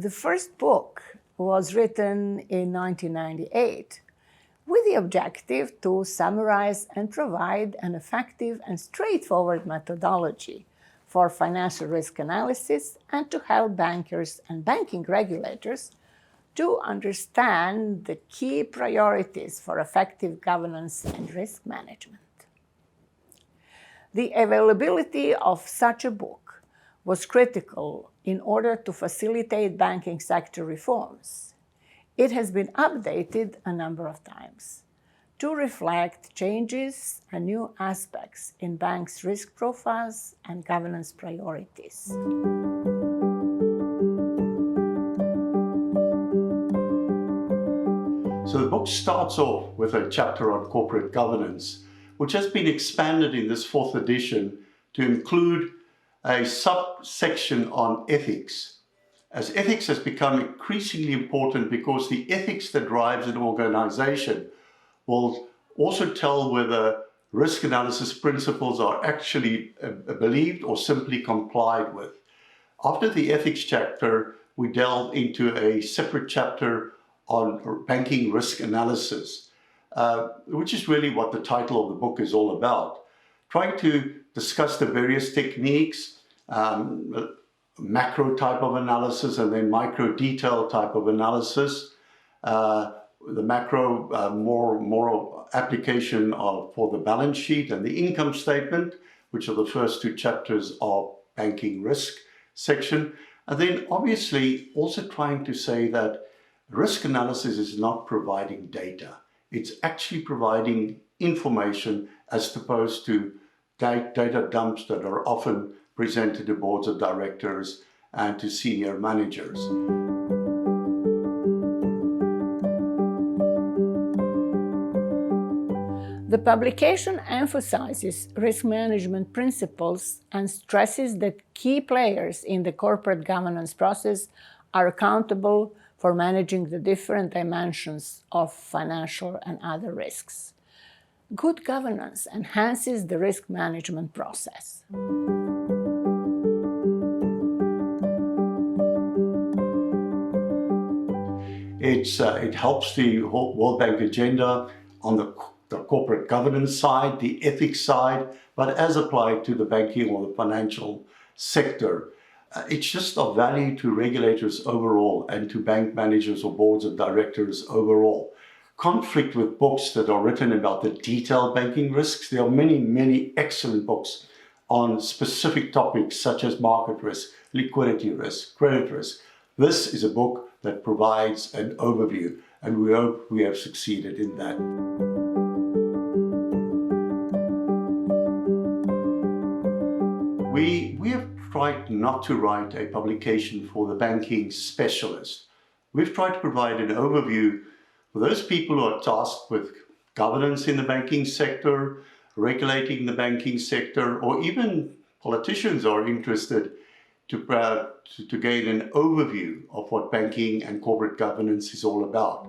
The first book was written in 1998 with the objective to summarize and provide an effective and straightforward methodology for financial risk analysis and to help bankers and banking regulators to understand the key priorities for effective governance and risk management. The availability of such a book was critical in order to facilitate banking sector reforms. It has been updated a number of times to reflect changes and new aspects in banks' risk profiles and governance priorities. So the book starts off with a chapter on corporate governance, which has been expanded in this fourth edition to include a subsection on ethics, as ethics has become increasingly important because the ethics that drives an organization will also tell whether risk analysis principles are actually believed or simply complied with. After the ethics chapter, we delve into a separate chapter on banking risk analysis, which is really what the title of the book is all about. Trying to discuss the various techniques, macro type of analysis and then micro detail type of analysis. The macro, more application for the balance sheet and the income statement, which are the first two chapters of banking risk section. And then obviously also trying to say that risk analysis is not providing data. It's actually providing information as opposed to data dumps that are often presented to boards of directors and to senior managers. The publication emphasizes risk management principles and stresses that key players in the corporate governance process are accountable for managing the different dimensions of financial and other risks. Good governance enhances the risk management process. It helps the World Bank agenda on the corporate governance side, the ethics side, but as applied to the banking or the financial sector. It's just of value to regulators overall and to bank managers or boards of directors overall. Conflict with books that are written about the detailed banking risks. There are many, many excellent books on specific topics such as market risk, liquidity risk, credit risk. This is a book that provides an overview, and we hope we have succeeded in that. We have tried not to write a publication for the banking specialist. We've tried to provide an overview for those people who are tasked with governance in the banking sector, regulating the banking sector, or even politicians are interested to gain an overview of what banking and corporate governance is all about.